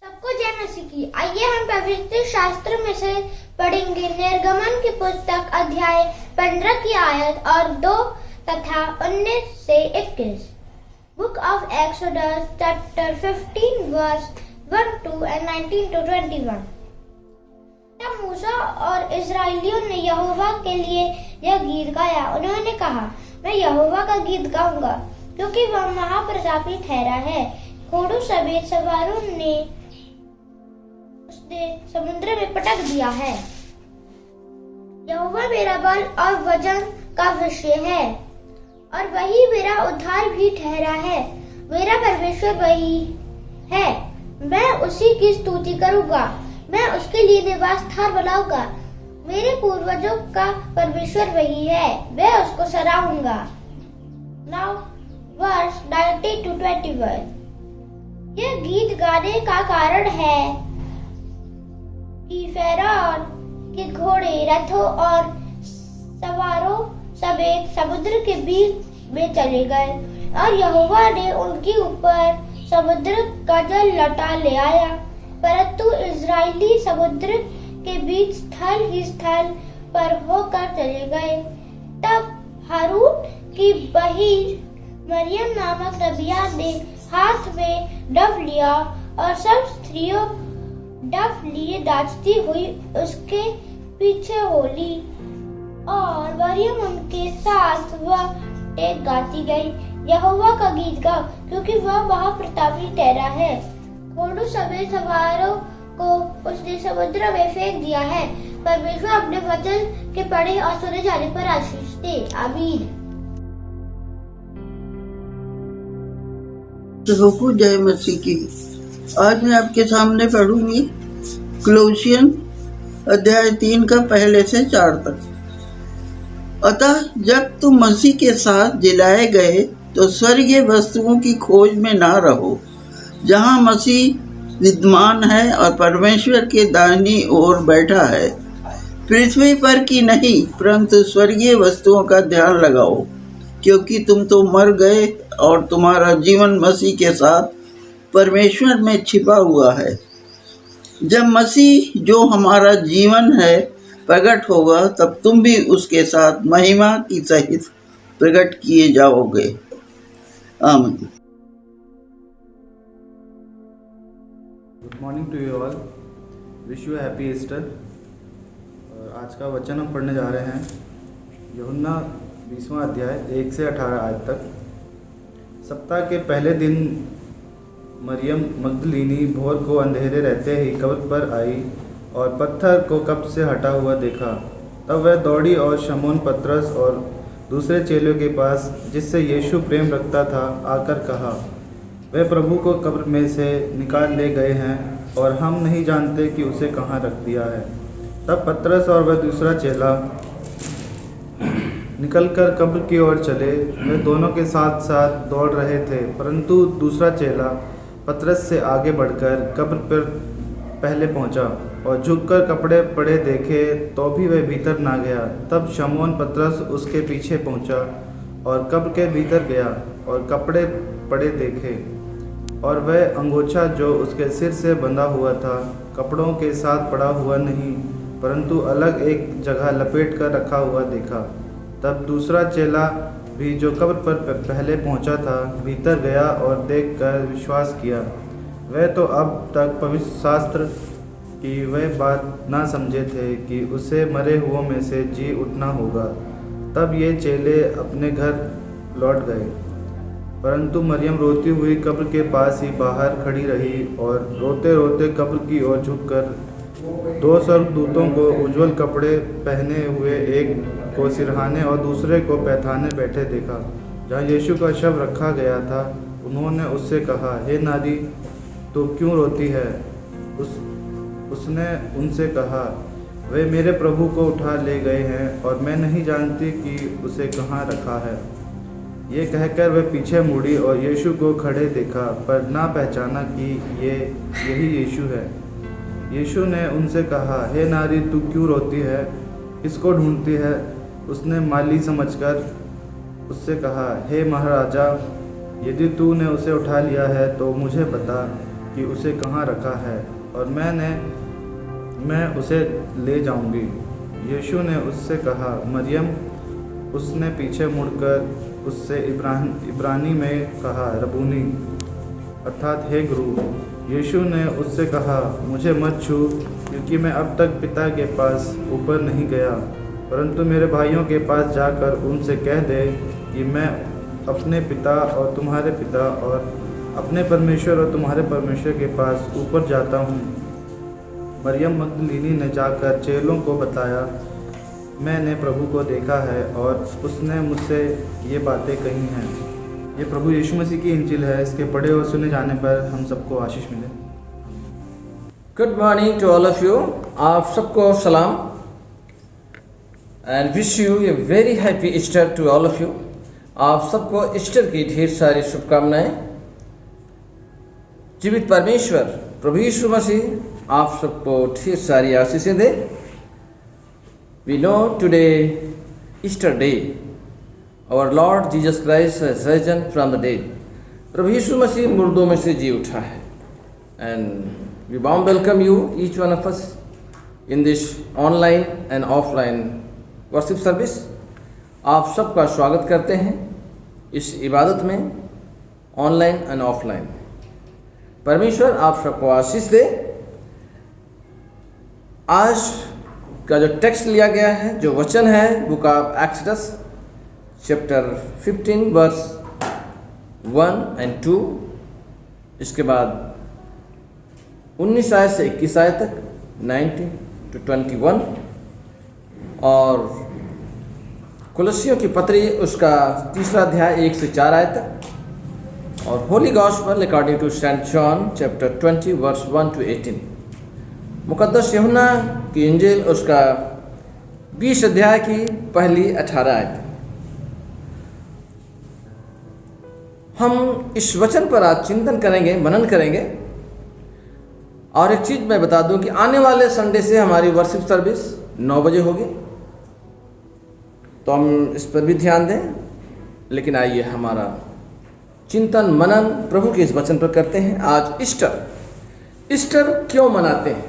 सबको जय मसीह की। आइए हम पवित्र शास्त्र में से पढ़ेंगे निर्गमन की पुस्तक अध्याय 15 की आयत और 2 तथा 19 से 21। Book of Exodus chapter 15 verse 1 to 19 to 21। तब मूसा और इस्राएलियों ने यहोवा के लिए यह गीत गाया। उन्होंने कहा, मैं यहोवा का गीत गाऊंगा क्योंकि वह महाप्रतापी ठहरा है। घोड़ों समेत सवारों ने उसने समुद्र में पटक दिया है। यहोवा मेरा बल और वजन का विषय है और वही मेरा उद्धार भी ठहरा है। मेरा परमेश्वर वही है, मैं उसी की स्तुति करूंगा। मैं उसके लिए निवास स्थान बनाऊंगा। मेरे पूर्वजों का परमेश्वर वही है, मैं उसको सराहूंगा। Now verse 19 to 21। यह गीत गाने का कारण है कि फ़िरौन के घोड़े, रथों और सवारों समेत समुद्र के बीच में चले गए और यहोवा ने उनके ऊपर समुद्र का जल लौटा ले आया। परंतु इजरायली समुद्र के बीच स्थल ही स्थल पर होकर चले गए। तब हारून की बहिन मरियम नामक नबिया ने हाथ में डफ लिया और सब स्त्रियों डफ लिए नाचती हुई उसके पीछे होली और मरियम उनके साथ वह टेक गाती गई, यहोवा का गीत गाओ क्योंकि वह महाप्रतापी ठहरा है। घोड़ों समेत सवारों को उसने समुद्र में फेंक दिया है। परमेश्वर अपने वचन के पढ़े और सुने जाने पर आशीष दे। आमीन। सबको जय मसीह की। आज मैं आपके सामने पढ़ूंगी क्लोसियन अध्याय 3 का पहले से 4 तक। अतः जब तुम मसीह के साथ जिलाए गए तो स्वर्गीय वस्तुओं की खोज में ना रहो, जहाँ मसीह विद्यमान है और परमेश्वर के दाहिनी ओर बैठा है। पृथ्वी पर की नहीं परंतु स्वर्गीय वस्तुओं का ध्यान लगाओ, क्योंकि तुम तो मर गए और तुम्हारा जीवन मसीह के साथ परमेश्वर में छिपा हुआ है। जब मसीह जो हमारा जीवन है प्रकट होगा, तब तुम भी उसके साथ महिमा की सहित प्रकट किए जाओगे। आमीन। Good morning to you all, wish you happy Easter. आज का वचन हम पढ़ने जा रहे हैं यूहन्ना 20वां अध्याय 1 से 18 आयत तक। सप्ताह के पहले दिन मरियम मगदलीनी भोर को अंधेरे रहते ही कब्र पर आई और पत्थर को कब्र से हटा हुआ देखा। तब वह दौड़ी और शमौन पतरस और दूसरे चेलों के पास, जिससे यीशु प्रेम रखता था, आकर कहा, वे प्रभु को कब्र में से निकाल ले गए हैं और हम नहीं जानते कि उसे कहाँ रख दिया है। तब पतरस और वह दूसरा चेला निकलकर कब्र की ओर चले। वे दोनों के साथ साथ दौड़ रहे थे, परंतु दूसरा चेला पतरस से आगे बढ़कर कब्र पर पहले पहुंचा और झुककर कपड़े पड़े देखे तो भी वह भीतर ना गया। तब शमौन पतरस उसके पीछे पहुंचा और कब्र के भीतर गया और कपड़े पड़े देखे और वह अंगोछा जो उसके सिर से बंधा हुआ था कपड़ों के साथ पड़ा हुआ नहीं, परंतु अलग एक जगह लपेट कर रखा हुआ देखा। तब दूसरा चेला भी जो कब्र पर पहले पहुंचा था भीतर गया और देखकर विश्वास किया। वह तो अब तक पवित्र शास्त्र की वह बात ना समझे थे कि उसे मरे हुओं में से जी उठना होगा। तब ये चेले अपने घर लौट गए, परंतु मरियम रोती हुई कब्र के पास ही बाहर खड़ी रही और रोते रोते कब्र की ओर झुककर 2 स्वर्गदूतों को उज्ज्वल कपड़े पहने हुए, एक को सिरहाने और दूसरे को पैठाने बैठे देखा। जहाँ यीशु का शव रखा गया था, उन्होंने उससे कहा, हे नारी, तो क्यों रोती है? उसने उनसे कहा, वे मेरे प्रभु को उठा ले गए हैं और मैं नहीं जानती कि उसे कहाँ रखा है। ये कहकर वे पीछे मुड़ी और यीशु को खड़े देखा, पर ना पहचाना कि यही यीशु है। यीशु ने उनसे कहा, हे नारी, तू क्यों रोती है? किसको ढूंढती है? उसने माली समझकर उससे कहा, हे महाराजा, यदि तूने उसे उठा लिया है तो मुझे बता, कि उसे कहाँ रखा है और मैं उसे ले जाऊंगी। यीशु ने उससे कहा, मरियम। उसने पीछे मुड़कर उससे इब्रानी में कहा, रबूनी, अर्थात हे गुरु। यीशु ने उससे कहा, मुझे मत छू, क्योंकि मैं अब तक पिता के पास ऊपर नहीं गया, परंतु मेरे भाइयों के पास जाकर उनसे कह दे कि मैं अपने पिता और तुम्हारे पिता और अपने परमेश्वर और तुम्हारे परमेश्वर के पास ऊपर जाता हूँ। मरियम मगदलीनी ने जाकर चेलों को बताया, मैंने प्रभु को देखा है और उसने मुझसे ये बातें कही हैं। ये प्रभु यीशु मसीह की इंजिल है। इसके पढ़े और सुने जाने पर हम सबको आशीष मिले। Good morning to all of you. आप सबको सलाम and wish you a very happy Easter to all of you. आप सबको ईस्टर की ढेर सारी शुभकामनाएं। जीवित परमेश्वर प्रभु यीशु मसीह आप सबको ढेर सारी आशीषें दे। We know today Easter day, our Lord Jesus Christ has risen from the dead. प्रभु यीशु मसीह मुर्दों में से जी उठा है। And we warm welcome you, each one of us, in this online and offline worship service. आप सबका स्वागत करते हैं इस इबादत में, ऑनलाइन एंड ऑफलाइन। परमेश्वर आप सबको आशीष दे। आज का जो टेक्स्ट लिया गया है, जो वचन है, Book of Exodus chapter 15 verse 1 and 2, इसके बाद 19 आयत से 21 आयत तक, 19 to 21, और कुलस्सियों की पत्री उसका 3 अध्याय 1 से 4 आयत तक, और Holy Gospel according to Saint John chapter 20 verse 1 to 18। मुकद्दस यूहन्ना की इंजिल उसका 20 अध्याय की पहली 18 आयत। हम इस वचन पर आज चिंतन करेंगे, मनन करेंगे। और एक चीज मैं बता दूं कि आने वाले संडे से हमारी वर्शिप सर्विस 9 बजे होगी, तो हम इस पर भी ध्यान दें। लेकिन आइए हमारा चिंतन मनन प्रभु के इस वचन पर करते हैं। आज ईस्टर क्यों मनाते हैं?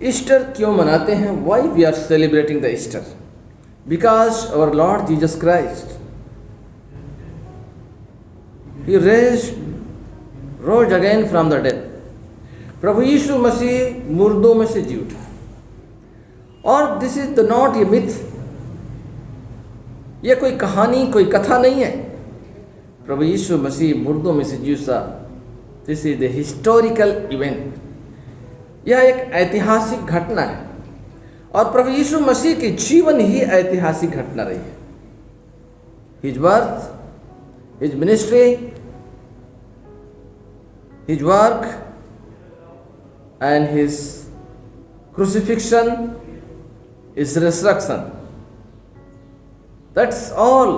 ईस्टर क्यों मनाते हैं? Why we are celebrating the Easter? Because our lord Jesus Christ he rose again from the death. प्रभु यीशु मसीह मुर्दों में से जी उठा। और this is the not a myth, यह कोई कहानी, कोई कथा नहीं है। प्रभु यीशु मसीह मुर्दों में से जी उठा। This is the historical event. यह एक ऐतिहासिक घटना है और प्रभु यीशु मसीह की जीवन ही ऐतिहासिक घटना रही है। His birth, his ministry, his work and his crucifixion, his resurrection, that's all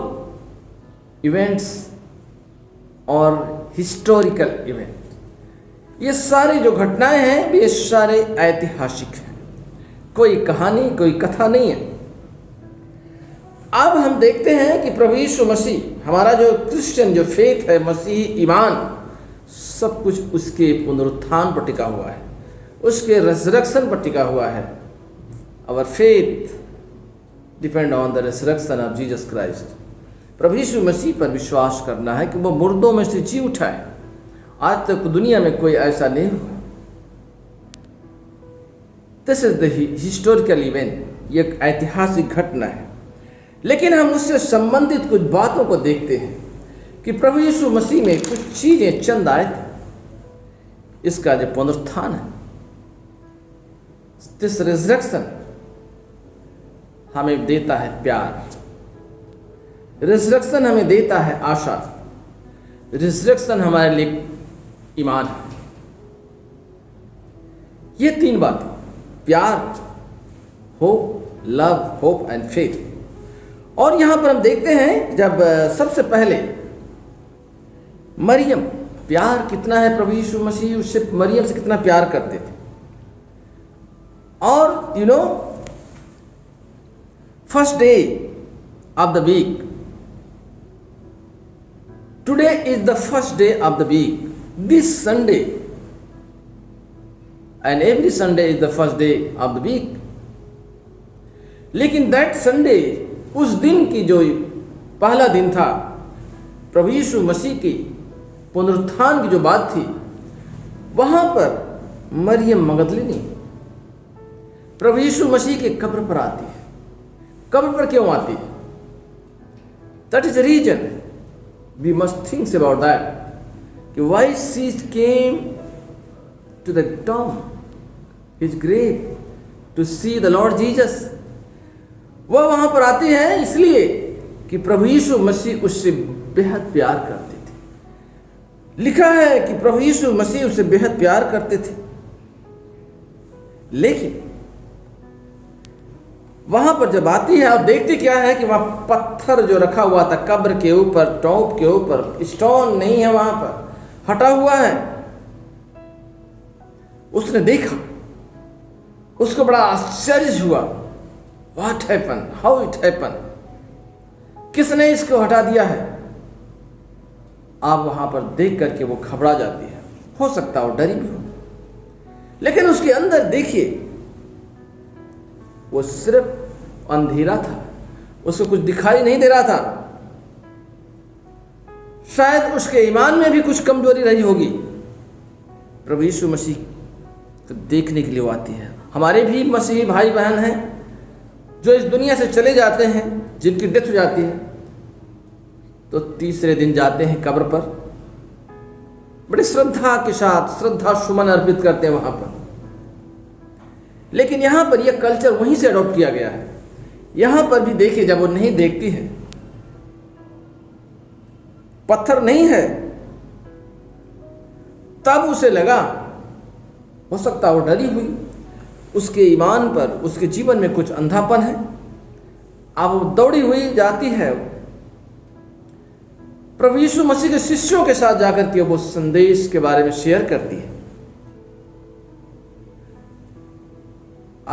events और हिस्टोरिकल इवेंट। ये सारी जो घटनाएं हैं ये सारे ऐतिहासिक हैं, कोई कहानी, कोई कथा नहीं है। अब हम देखते हैं कि प्रभु यीशु मसीह, हमारा जो क्रिश्चियन जो फेथ है, मसीही ईमान, सब कुछ उसके पुनरुत्थान पर टिका हुआ है, उसके रेजरेक्शन पर टिका हुआ है। Our faith depend on the resurrection of Jesus Christ. प्रभु यीशु मसीह पर विश्वास करना है कि वो मुर्दों में से जी उठा है। आज तक दुनिया में कोई ऐसा नहीं हुआ। This is the historical event, ये एक ऐतिहासिक घटना है। लेकिन हम उससे संबंधित कुछ बातों को देखते हैं कि प्रभु यीशु मसीह में कुछ चीजें चंद आए थे। इसका जो पुनरुत्थान है, दिस रिजरेक्शन हमें देता है प्यार, रिजरेक्शन हमें देता है आशा, रिजरेक्शन हमारे लिए ईमान है। ये 3 बातें, प्यार, hope, love, hope and faith. और यहां पर हम देखते हैं जब सबसे पहले मरियम, प्यार कितना है प्रभु यीशु मसीह उससे, मरियम से कितना प्यार करते थे। और you know, first day of the week, today is the first day of the week. this Sunday, and every Sunday is the first day of the week. लेकिन that Sunday, उस दिन की जो पहला दिन था, प्रभु यीशु मसीह की पुनरुत्थान की जो बात थी, वहां पर मरियम मगदलिनी प्रभु यीशु मसीह के कब्र पर आती है। कब्र पर क्यों आती है? That is the reason we must think about that. Why she came to the tomb, his grave, to see the Lord Jesus. वह वहां पर आती है इसलिए कि प्रभु यीशु मसीह उससे बेहद प्यार करते थे। लिखा है कि प्रभु यीशु मसीह उससे बेहद प्यार करते थे, लेकिन वहां पर जब आती है और देखती क्या है कि वहां पत्थर जो रखा हुआ था कब्र के ऊपर, टॉप के ऊपर, स्टोन नहीं है, वहां पर हटा हुआ है। उसने देखा, उसको बड़ा आश्चर्य हुआ। What happened? How it happened? किसने इसको हटा दिया है? आप वहां पर देख करके वो घबरा जाती है, हो सकता है वो डरी भी हो, लेकिन उसके अंदर देखिए वो सिर्फ अंधेरा था, उसको कुछ दिखाई नहीं दे रहा था। शायद उसके ईमान में भी कुछ कमजोरी रही होगी। प्रभु यीशु मसीह को देखने के लिए वो आती है। हमारे भी मसीही भाई बहन हैं जो इस दुनिया से चले जाते हैं, जिनकी डेथ हो जाती है, तो तीसरे दिन जाते हैं कब्र पर, बड़ी श्रद्धा के साथ श्रद्धा सुमन अर्पित करते हैं वहां पर। लेकिन यहां पर यह कल्चर वहीं से अडॉप्ट किया गया है। यहां पर भी देखिए, जब वो नहीं देखती है, पत्थर नहीं है, तब उसे लगा, हो सकता है वो डरी हुई, उसके ईमान पर, उसके जीवन में कुछ अंधापन है। अब वो दौड़ी हुई जाती है, प्रभु यीशु मसीह के शिष्यों के साथ जाकर के वो संदेश के बारे में शेयर करती है।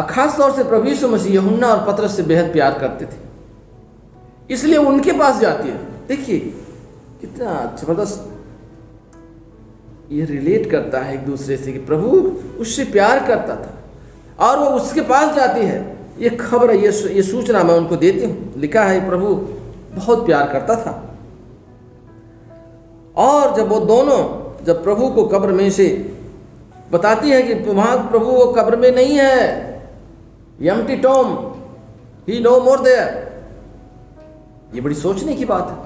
खास तौर से प्रभु यीशु मसीह यूहन्ना और पतरस से बेहद प्यार करते थे, इसलिए उनके पास जाती है। देखिए कितना जबरदस्त ये रिलेट करता है एक दूसरे से कि प्रभु उससे प्यार करता था और वो उसके पास जाती है। ये खबर, ये सूचना मैं उनको देती हूँ। लिखा है प्रभु बहुत प्यार करता था। और जब वो दोनों, जब प्रभु को कब्र में से बताती है कि वहां प्रभु वो कब्र में नहीं है, empty tomb, he no more there. ये बड़ी सोचने की बात है।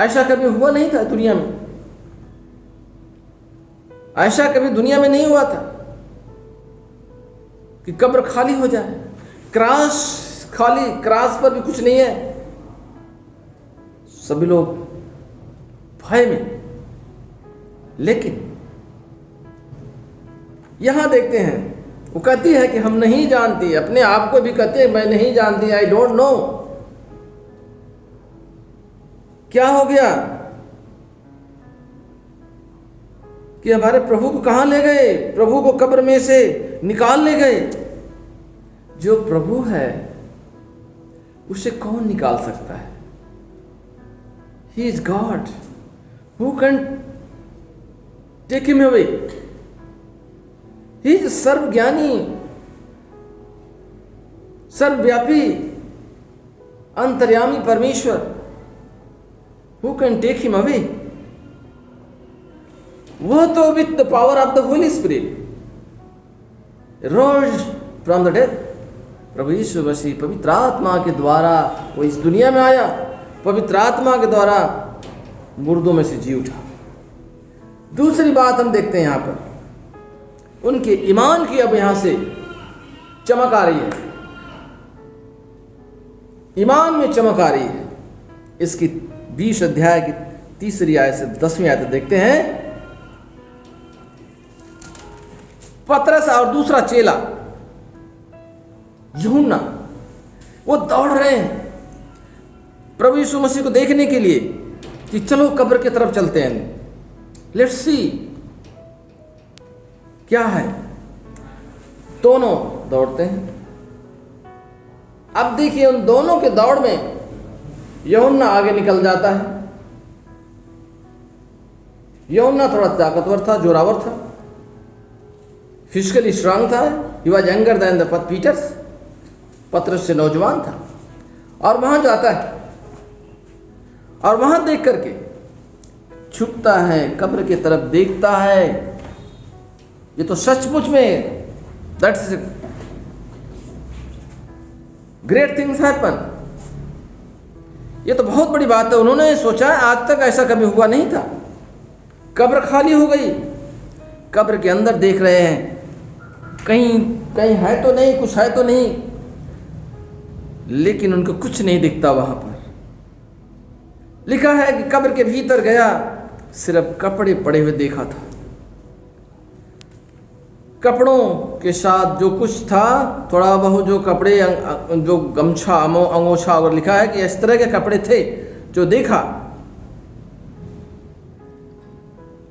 ऐसा कभी हुआ नहीं था दुनिया में, ऐसा कभी दुनिया में नहीं हुआ था कि कब्र खाली हो जाए, क्रॉस खाली, क्रॉस पर भी कुछ नहीं है, सभी लोग भय में। लेकिन यहां देखते हैं वो कहती है कि हम नहीं जानती, अपने आप को भी कहती है मैं नहीं जानती, आई डोंट नो क्या हो गया कि हमारे प्रभु को कहां ले गए, प्रभु को कब्र में से निकाल ले गए। जो प्रभु है उसे कौन निकाल सकता है? He is God, who can take him away? He is सर्वज्ञानी, सर्वव्यापी, अंतर्यामी परमेश्वर। Who can take him away? वो तो with the power of the Holy Spirit rose from the death. प्रभु यीशु मसीह पवित्र आत्मा के द्वारा वो इस दुनिया में आया, पवित्र आत्मा के द्वारा मुर्दों में से जी उठा। दूसरी बात हम देखते हैं यहां पर उनके ईमान की अब यहां से चमक आ रही है, ईमान में चमक आ रही है। इसकी 20 अध्याय की 3 आयत से 10वीं आयत देखते हैं। पतरस और दूसरा चेला यूहन्ना वो दौड़ रहे हैं प्रभु यीशु मसीह को देखने के लिए कि चलो कब्र की तरफ चलते हैं, लेट्स सी क्या है। दोनों दौड़ते हैं। अब देखिए उन दोनों के दौड़ में यूहन्ना आगे निकल जाता है। यूहन्ना थोड़ा ताकतवर था, जोरावर था, फिजिकली स्ट्रांग था। He was younger than the Peters, पतरस से नौजवान था। और वहां जाता है और वहां देख करके झुकता है, कब्र की तरफ देखता है। ये तो सचमुच में दैट्स ग्रेट थिंग्स हैपन। ये तो बहुत बड़ी बात है। उन्होंने सोचा आज तक ऐसा कभी हुआ नहीं था। कब्र खाली हो गई, कब्र के अंदर देख रहे हैं, कहीं कहीं है तो नहीं, कुछ है तो नहीं, लेकिन उनको कुछ नहीं दिखता। वहां पर लिखा है कि कब्र के भीतर गया, सिर्फ कपड़े पड़े हुए देखा था। कपड़ों के साथ जो कुछ था, थोड़ा बहुत जो कपड़े, जो गमछा, अंगोछा, और लिखा है कि इस तरह के कपड़े थे जो देखा।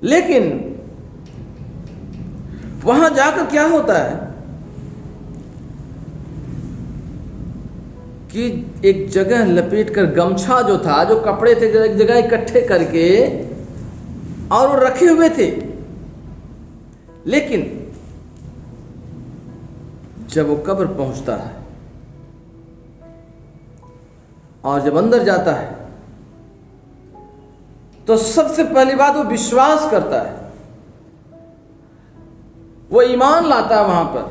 लेकिन वहां जाकर क्या होता है कि एक जगह लपेटकर गमछा जो था, जो कपड़े थे, एक जगह इकट्ठे करके और वो रखे हुए थे। लेकिन जब वो कब्र पहुंचता है और जब अंदर जाता है तो सबसे पहली बात वो विश्वास करता है, वो ईमान लाता है वहां पर।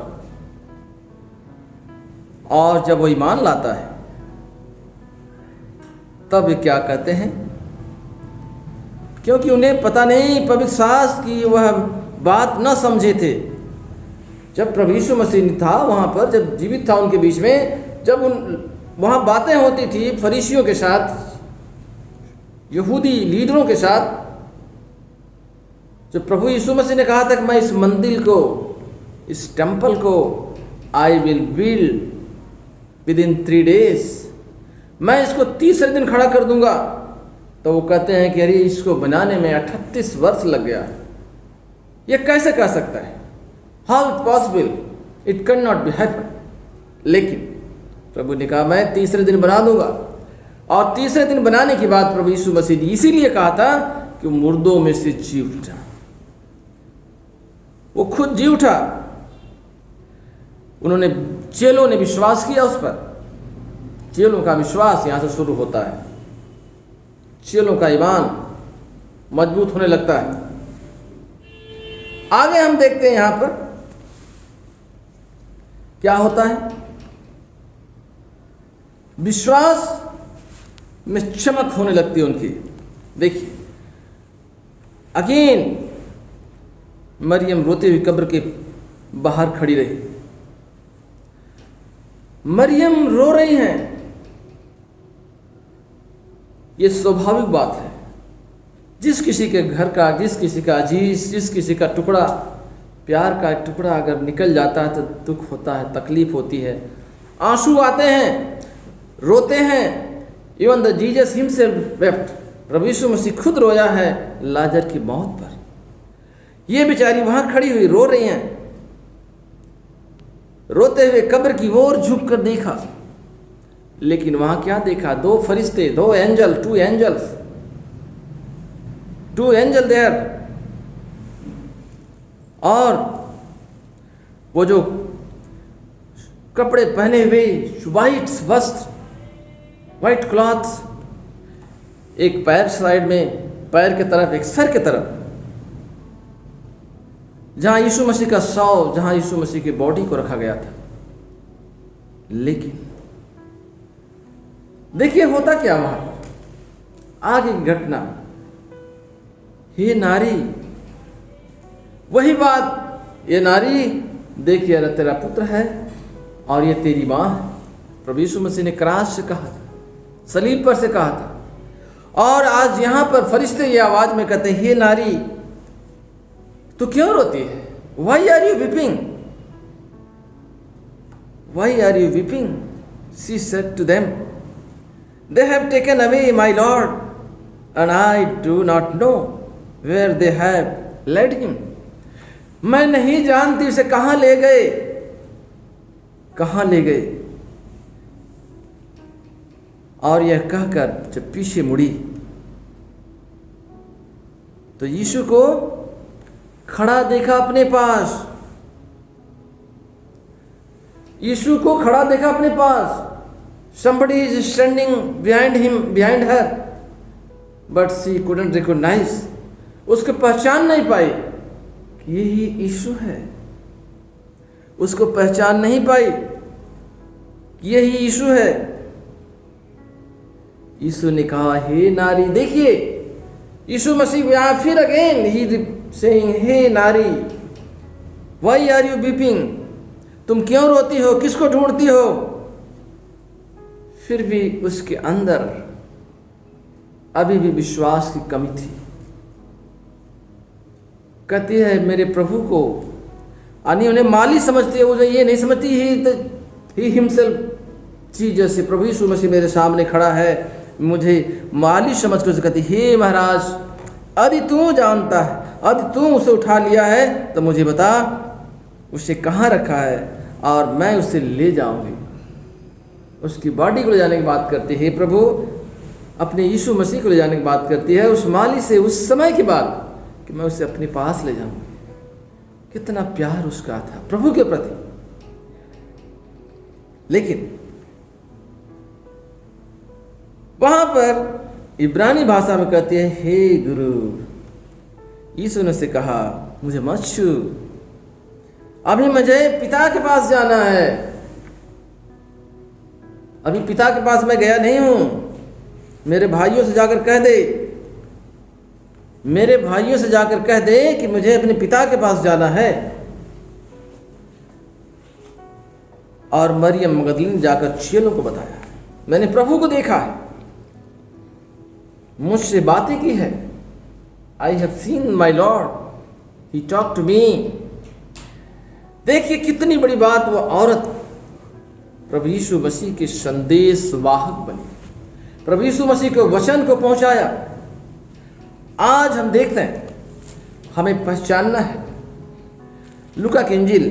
और जब वो ईमान लाता है तब ये क्या कहते हैं, क्योंकि उन्हें पता नहीं, पवित्र शास्त्र की वह बात न समझे थे। जब प्रभु यीशु मसीह था वहाँ पर, जब जीवित था उनके बीच में, जब वहाँ बातें होती थी फरीसियों के साथ, यहूदी लीडरों के साथ, जब प्रभु यीशु मसीह ने कहा था कि मैं इस मंदिर को, इस टेम्पल को I will build with in 3 days, मैं इसको 30 दिन खड़ा कर दूंगा, तो वो कहते हैं कि अरे इसको बनाने में 38 वर्ष लग गया, ये कैसे कह सकता है, how it possible, it can not be happen. लेकिन प्रभु ने कहा मैं 3 दिन बना दूंगा। और 3 दिन बनाने के बाद प्रभु यीशु मसीह ने इसीलिए कहा था कि मुर्दों में से जी उठा, वो खुद जी उठा। उन्होंने, चेलों ने विश्वास किया उस पर। चेलों का विश्वास यहां से शुरू होता है, चेलों का ईमान मजबूत होने लगता है। आगे हम देखते हैं यहां पर क्या होता है, विश्वास में चमक होने लगती है उनकी। देखिए अगेन मरियम रोती हुई कब्र के बाहर खड़ी रही। मरियम रो रही हैं, ये स्वाभाविक बात है। जिस किसी के घर का, जिस किसी का अजीज, जिस किसी का टुकड़ा, प्यार का एक टुकड़ा अगर निकल जाता है तो दुख होता है, तकलीफ होती है, आंसू आते हैं, रोते हैं। Even the Jesus himself wept, प्रभु यीशु मसीह खुद रोया है लाजर की मौत पर। ये बेचारी वहां खड़ी हुई रो रही हैं, रोते हुए कब्र की ओर झुक कर देखा। लेकिन वहां क्या देखा, 2 फरिश्ते, 2 एंजल, 2 एंजल्स, 2 एंजल देयर। और वो जो कपड़े पहने हुए, वाइट वस्त्र, वाइट क्लॉथ्स, एक पैर साइड में, पैर की तरफ, एक सर की तरफ, जहां यीशु मसीह का शव, जहां यीशु मसीह की बॉडी को रखा गया था। लेकिन देखिए होता क्या वहां पर, आगे की घटना, हे नारी, वही बात, ये नारी देखिए ना तेरा पुत्र है और ये तेरी मां है। प्रभु यीशु मसीह ने क्रास से कहा था, सलीब पर से कहा था। और आज यहां पर फरिश्ते ये आवाज में कहते हैं, हे नारी तू क्यों रोती है, why are you weeping, why are you weeping, she said to them, they have taken away my Lord and I do not know where they have led him। मैं नहीं जानती उसे कहां ले गए, कहां ले गए। और यह कहकर जब पीछे मुड़ी तो यीशु को खड़ा देखा अपने पास, यीशु को खड़ा देखा अपने पास। Somebody is standing behind him, behind her, but she couldn't recognize. उसको पहचान नहीं पाई कि यही यीशु है। उसको पहचान नहीं पाई कि यही यीशु है। यीशु ने कहा, हे नारी, देखिए यीशु मसीह यहाँ फिर अगेन ही सेइंग, हे नारी, व्हाई आर यू वीपिंग? तुम क्यों रोती हो? किसको ढूंढती हो? फिर भी उसके अंदर अभी भी विश्वास की कमी थी। कहती है, मेरे प्रभु को, यानी उन्हें माली समझती है, उन्हें ये नहीं समझती ही हिमसेल्फ चीज, जैसे प्रभु यीशु मसीह मेरे सामने खड़ा है, मुझे माली समझ कर कहती, हे महाराज, यदि तू जानता है, यदि तू उसे उठा लिया है तो मुझे बता उसे कहाँ रखा है और मैं उसे ले जाऊंगी। उसकी बॉडी को ले जाने की बात करती है प्रभु, अपने यीशु मसीह को ले जाने की बात करती है उस माली से, उस समय के बाद कि मैं उसे अपने पास ले जाऊंगी। कितना प्यार उसका था प्रभु के प्रति। लेकिन वहां पर इब्रानी भाषा में कहती है, हे गुरु, यीशु ने से कहा, मुझे मत छू, अभी मुझे पिता के पास जाना है, अभी पिता के पास मैं गया नहीं हूं। मेरे भाइयों से जाकर कह दे, मेरे भाइयों से जाकर कह दे कि मुझे अपने पिता के पास जाना है। और मरियम मगदलीनी ने जाकर चेलों को बताया, मैंने प्रभु को देखा है, मुझसे बातें की है। I have seen my lord, he talk to me. देखिए कितनी बड़ी बात, वो औरत प्रभु यीशु मसीह के संदेश वाहक बनी, प्रभु यीशु मसीह के वचन को पहुंचाया। आज हम देखते हैं, हमें पहचानना है लूका की इंजील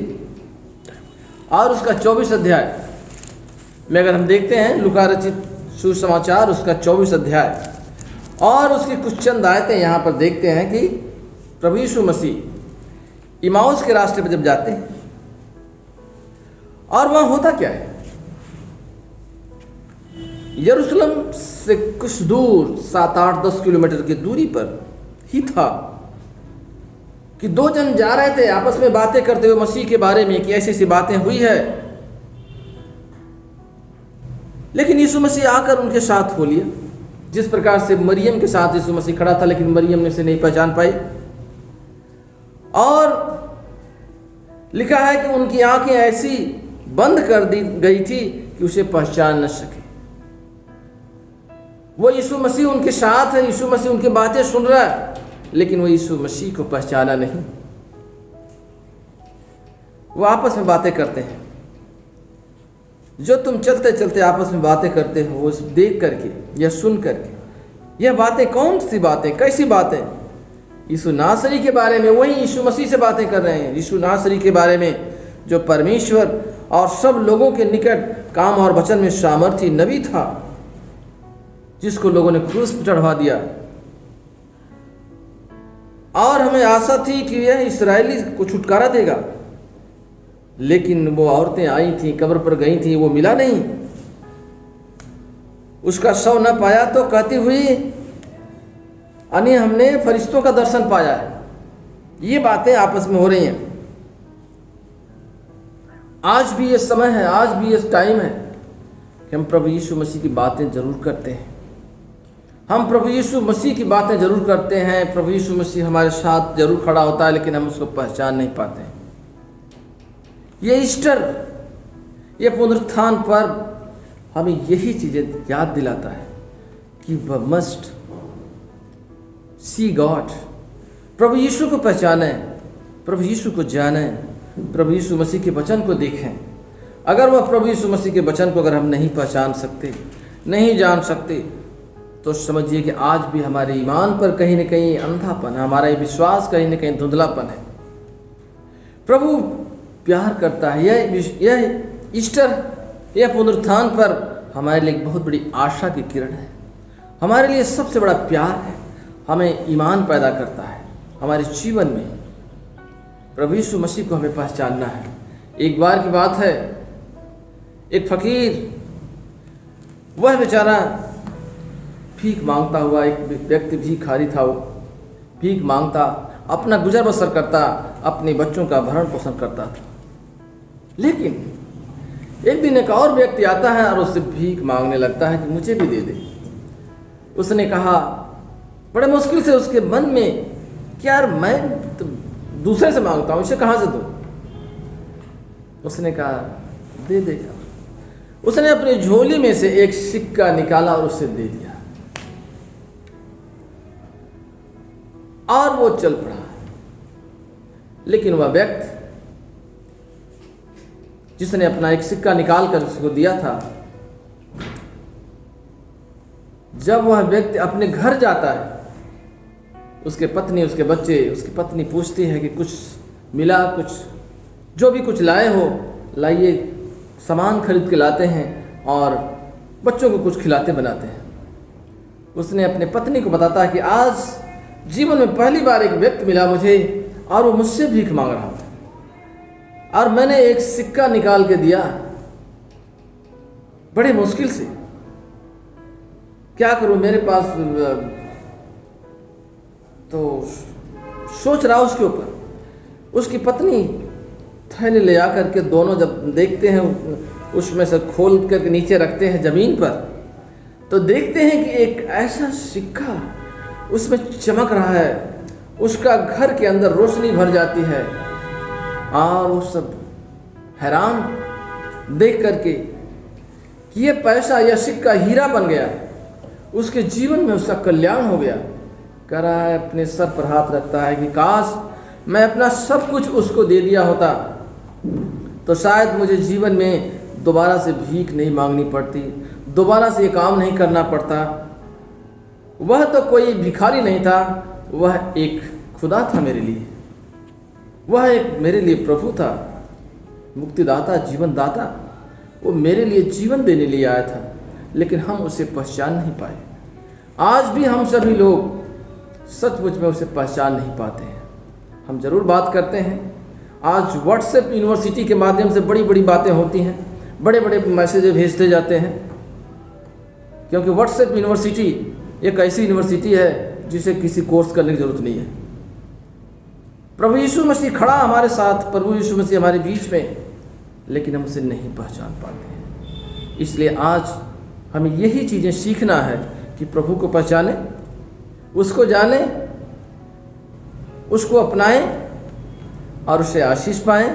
और उसका 24 अध्याय में अगर हम देखते हैं, लूका रचित सुसमाचार उसका 24 अध्याय और उसकी कुछ चंद आयतें यहाँ पर देखते हैं कि प्रभु यीशु मसीह इमाउस के रास्ते पर जब जाते हैं और वहाँ होता क्या है, यरूशलेम से कुछ दूर 7-8-10 किलोमीटर की दूरी पर ही था कि दो जन जा रहे थे आपस में बातें करते हुए मसीह के बारे में कि ऐसी ऐसी बातें हुई है। लेकिन यीशु मसीह आकर उनके साथ हो लिया, जिस प्रकार से मरियम के साथ यीशु मसीह खड़ा था, लेकिन मरियम ने उसे नहीं पहचान पाई। और लिखा है कि उनकी आंखें ऐसी बंद कर दी गई थी कि उसे पहचान न सके। वो यीशु मसीह उनके साथ है, यीशु मसीह उनकी बातें सुन रहा है, लेकिन वो यीशु मसीह को पहचाना नहीं। वो आपस में बातें करते हैं, जो तुम चलते चलते आपस में बातें करते हो, वो देख करके या सुन करके, यह बातें कौन सी बातें, कैसी बातें? यीशु नासरी के बारे में, वही यीशु मसीह से बातें कर रहे हैं। यीशु नासरी के बारे में जो परमेश्वर और सब लोगों के निकट काम और वचन में सामर्थी नबी था, जिसको लोगों ने क्रूस पर चढ़वा दिया। और हमें आशा थी कि यह इस्राएली को छुटकारा देगा, लेकिन वो औरतें आई थी, कब्र पर गई थी, वो मिला नहीं। उसका शव न पाया तो कहती हुई, यानी हमने फरिश्तों का दर्शन पाया है। ये बातें आपस में हो रही हैं। आज भी ये समय है, आज भी ये टाइम है कि हम प्रभु यीशु मसीह की बातें जरूर करते हैं। हम प्रभु यीशु मसीह की बातें जरूर करते हैं, प्रभु यीशु मसीह हमारे साथ जरूर खड़ा होता है, लेकिन हम उसको पहचान नहीं पाते हैं। ये ईस्टर, ये पुनरुत्थान पर्व हमें यही चीजें याद दिलाता है कि वह मस्ट सी गॉड, प्रभु यीशु को पहचाने, प्रभु यीशु को जाने, प्रभु यीशु मसीह के वचन को देखें। अगर वह प्रभु यीशु मसीह के वचन को अगर हम नहीं पहचान सकते, नहीं जान सकते, तो समझिए कि आज भी हमारे ईमान पर कहीं न कहीं अंधापन है, हमारा ये विश्वास कहीं न कहीं धुंधलापन है। प्रभु प्यार करता है। यह ईस्टर, यह पुनरुत्थान पर हमारे लिए एक बहुत बड़ी आशा की किरण है, हमारे लिए सबसे बड़ा प्यार है, हमें ईमान पैदा करता है। हमारे जीवन में प्रभु यीशु मसीह को हमें पहचानना है। एक बार की बात है, एक फकीर, वह बेचारा भीख मांगता हुआ एक व्यक्ति भिखारी था। वो भीख मांगता, अपना गुजर बसर करता, अपने बच्चों का भरण पोषण करता था। लेकिन एक दिन एक और व्यक्ति आता है और उससे भीख मांगने लगता है कि मुझे भी दे दे। उसने कहा, बड़े मुश्किल से उसके मन में, क्या यार मैं तो दूसरे से मांगता हूँ, इसे कहाँ से दूँ? उसने कहा दे देगा। उसने अपनी झोली में से एक सिक्का निकाला और उसे दे दिया और वो चल पड़ा। लेकिन वह व्यक्ति जिसने अपना एक सिक्का निकाल कर उसको दिया था, जब वह व्यक्ति अपने घर जाता है, उसके पत्नी, उसके बच्चे, उसकी पत्नी पूछती है कि कुछ मिला, कुछ जो भी कुछ लाए हो लाइए। सामान खरीद के लाते हैं और बच्चों को कुछ खिलाते बनाते हैं। उसने अपने पत्नी को बताता है कि आज जीवन में पहली बार एक व्यक्ति मिला मुझे और वो मुझसे भीख मांग रहा था और मैंने एक सिक्का निकाल के दिया, बड़े मुश्किल से। क्या करूं, मेरे पास तो सोच रहा उसके ऊपर। उसकी पत्नी थैले ले आकर के दोनों जब देखते हैं, उसमें से खोल करके नीचे रखते हैं ज़मीन पर, तो देखते हैं कि एक ऐसा सिक्का उसमें चमक रहा है। उसका घर के अंदर रोशनी भर जाती है और वो सब हैरान देख करके कि ये पैसा या सिक्का हीरा बन गया, उसके जीवन में उसका कल्याण हो गया। कह रहा है, अपने सर पर हाथ रखता है कि काश मैं अपना सब कुछ उसको दे दिया होता तो शायद मुझे जीवन में दोबारा से भीख नहीं मांगनी पड़ती, दोबारा से ये काम नहीं करना पड़ता। वह तो कोई भिखारी नहीं था, वह एक खुदा था मेरे लिए, वह एक मेरे लिए प्रभु था, मुक्तिदाता, जीवन दाता। वो मेरे लिए जीवन देने लिए आया था, लेकिन हम उसे पहचान नहीं पाए। आज भी हम सभी लोग सचमुच में उसे पहचान नहीं पाते हैं। हम जरूर बात करते हैं, आज व्हाट्सएप यूनिवर्सिटी के माध्यम से बड़ी बड़ी बातें होती हैं, बड़े बड़े मैसेज भेजते जाते हैं, क्योंकि व्हाट्सएप यूनिवर्सिटी एक ऐसी यूनिवर्सिटी है जिसे किसी कोर्स करने की जरूरत नहीं है। प्रभु यीशु मसीह खड़ा हमारे साथ, प्रभु यीशु मसीह हमारे बीच में, लेकिन हम उसे नहीं पहचान पाते हैं। इसलिए आज हमें यही चीज़ें सीखना है कि प्रभु को पहचाने, उसको जाने, उसको अपनाएं और उसे आशीष पाएं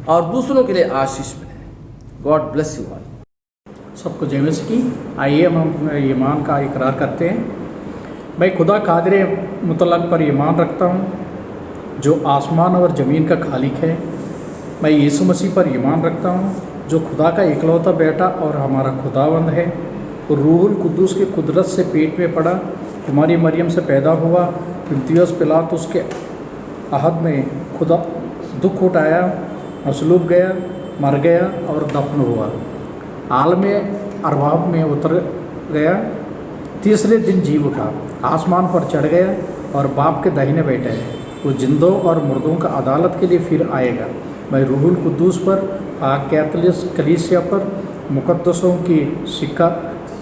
और दूसरों के लिए आशीष बने। God bless you all. सबको जय मसीह की। आइए हम अपने ईमान का इकरार करते हैं। मैं खुदा कादिर मुतलक पर ईमान रखता हूँ जो आसमान और ज़मीन का खालिक है। मैं यीशु मसीह पर ईमान रखता हूँ जो खुदा का इकलौता बेटा और हमारा खुदावंद है। रूहुल कुद्दूस के कुदरत से पेट में पड़ा, कुमारी मरियम से पैदा हुआ, पुन्तियुस पिलातुस के अहद में खुदा दुख उठाया, मसलूब गया, मर गया और दफन हुआ, आलम अरवाब में उतर गया, तीसरे दिन जी उठा, आसमान पर चढ़ गया और बाप के दाहिने बैठा है। वो जिंदों और मुर्दों का अदालत के लिए फिर आएगा। मैं रूहुल कुद्दूस पर, पाक कैथोलिक कलीसिया पर, मुकद्दसों की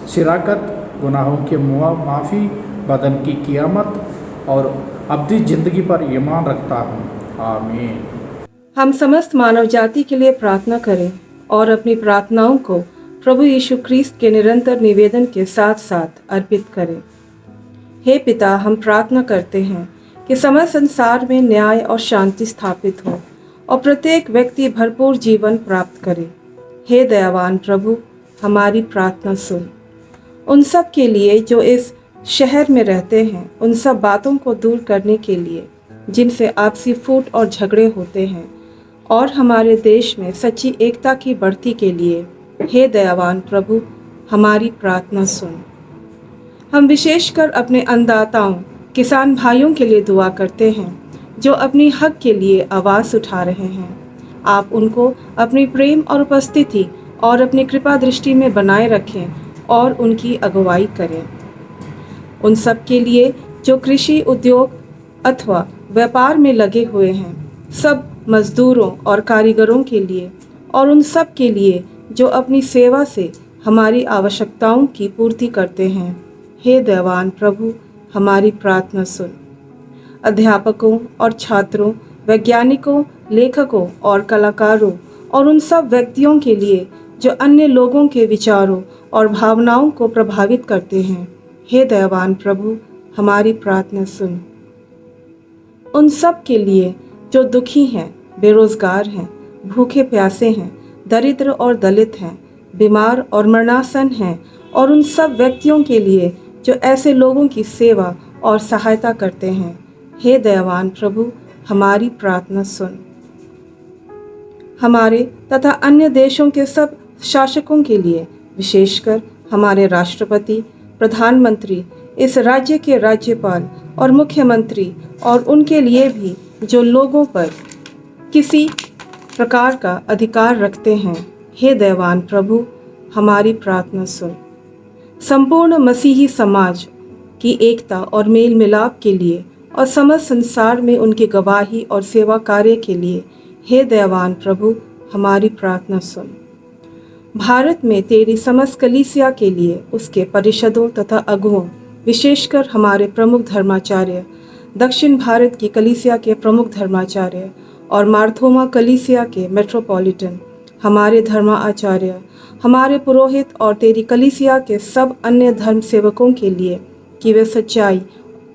शिराकत, गुनाहों की माफ़ी, बदन की क़ियामत और अब्दी ज़िंदगी पर ईमान रखता हूँ। आमीन। हम समस्त मानव जाति के लिए प्रार्थना करें और अपनी प्रार्थनाओं को प्रभु यीशु ख्रीस्त के निरंतर निवेदन के साथ साथ अर्पित करें। हे पिता, हम प्रार्थना करते हैं कि समस्त संसार में न्याय और शांति स्थापित हो और प्रत्येक व्यक्ति भरपूर जीवन प्राप्त करे। हे दयावान प्रभु, हमारी प्रार्थना सुन। उन सब के लिए जो इस शहर में रहते हैं, उन सब बातों को दूर करने के लिए जिनसे आपसी फूट और झगड़े होते हैं, और हमारे देश में सच्ची एकता की बढ़ती के लिए हे दयावान प्रभु, हमारी प्रार्थना सुन। हम विशेषकर अपने अन्नदाताओं, किसान भाइयों के लिए दुआ करते हैं जो अपनी हक के लिए आवाज़ उठा रहे हैं। आप उनको अपनी प्रेम और उपस्थिति और अपनी कृपा दृष्टि में बनाए रखें और उनकी अगुवाई करें। उन सब के लिए जो कृषि उद्योग अथवा व्यापार में लगे हुए हैं, सब मजदूरों और कारीगरों के लिए, और उन सब के लिए जो अपनी सेवा से हमारी आवश्यकताओं की पूर्ति करते हैं। हे दयावान प्रभु, हमारी प्रार्थना सुन। अध्यापकों और छात्रों, वैज्ञानिकों, लेखकों और कलाकारों और उन सब व्यक्तियों के लिए जो अन्य लोगों के विचारों और भावनाओं को प्रभावित करते हैं। हे दयावान प्रभु, हमारी प्रार्थना सुन। उन सब के लिए जो दुखी हैं, बेरोजगार हैं, भूखे प्यासे हैं, दरिद्र और दलित हैं, बीमार और मरणासन हैं, और उन सब व्यक्तियों के लिए जो ऐसे लोगों की सेवा और सहायता करते हैं। हे दयावान प्रभु, हमारी प्रार्थना सुन। हमारे तथा अन्य देशों के सब शासकों के लिए, विशेषकर हमारे राष्ट्रपति, प्रधानमंत्री, इस राज्य के राज्यपाल और मुख्यमंत्री, और उनके लिए भी जो लोगों पर किसी प्रकार का अधिकार रखते हैं। हे दयावान प्रभु, हमारी प्रार्थना सुन। संपूर्ण मसीही समाज की एकता और मेल मिलाप के लिए और समस्त संसार में उनकी गवाही और सेवा कार्य के लिए, हे दयावान प्रभु, हमारी प्रार्थना सुन। भारत में तेरी समस्त कलीसिया के लिए, उसके परिषदों तथा अगुओं, विशेषकर हमारे प्रमुख धर्माचार्य, दक्षिण भारत की कलीसिया के प्रमुख धर्माचार्य और मार्थोमा कलीसिया के मेट्रोपॉलिटन, हमारे धर्माचार्य, हमारे पुरोहित और तेरी कलीसिया के सब अन्य धर्म सेवकों के लिए, कि वे सच्चाई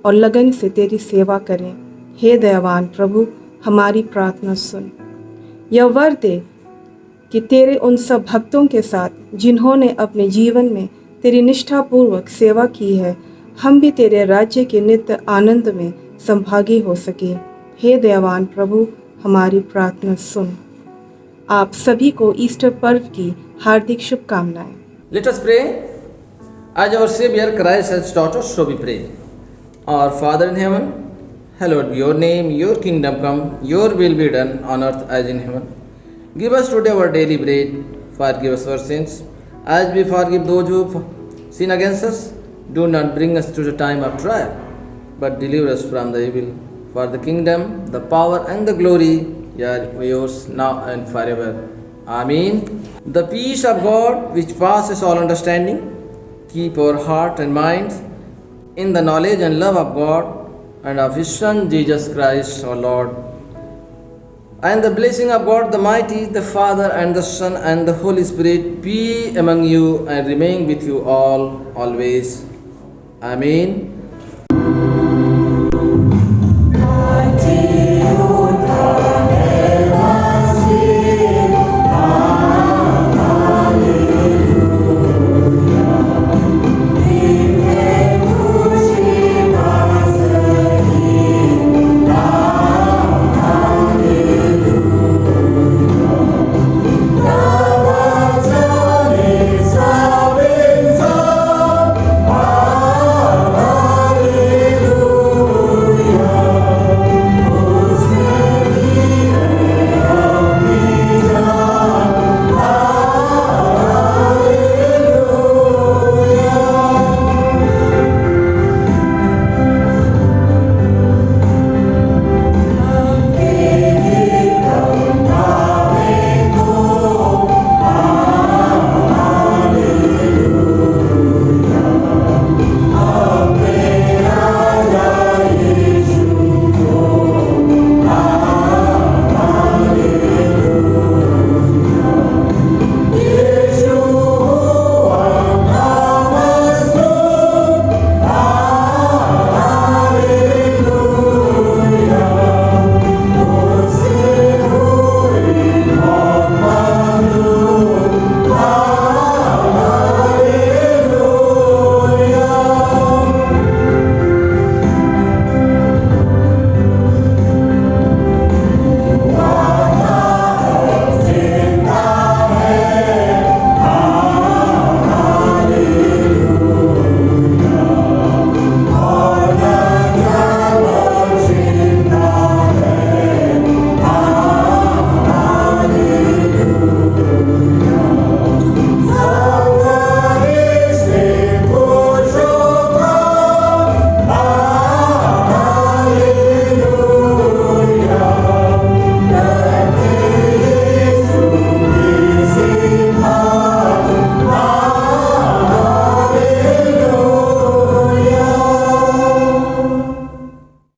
और लगन से तेरी सेवा करें। हे दयावान प्रभु, हमारी प्रार्थना सुन। यह वर दे कि तेरे उन सब भक्तों के साथ जिन्होंने अपने जीवन में तेरी निष्ठापूर्वक सेवा की है, हम भी तेरे राज्य के नित्य आनंद में संभागी हो सके। हे दयावान प्रभु, हमारी प्रार्थना सुन। आप सभी को ईस्टर पर्व की हार्दिक शुभकामनाएं। Let us pray. As our Savior Christ has taught us, so we pray. Our Father in heaven, hallowed be your name, your kingdom come, your will be done on earth as in heaven. Give us today our daily bread, forgive us our sins, as we forgive those who sin against us. Do not bring us to the time of trial, but deliver us from the evil. For the kingdom, the power and the glory are yours now and forever. Amen. The peace of God, which passes all understanding, keep our heart and minds in the knowledge and love of God and of His Son Jesus Christ our Lord. And the blessing of God the Mighty, the Father and the Son and the Holy Spirit be among you and remain with you all always. Amen.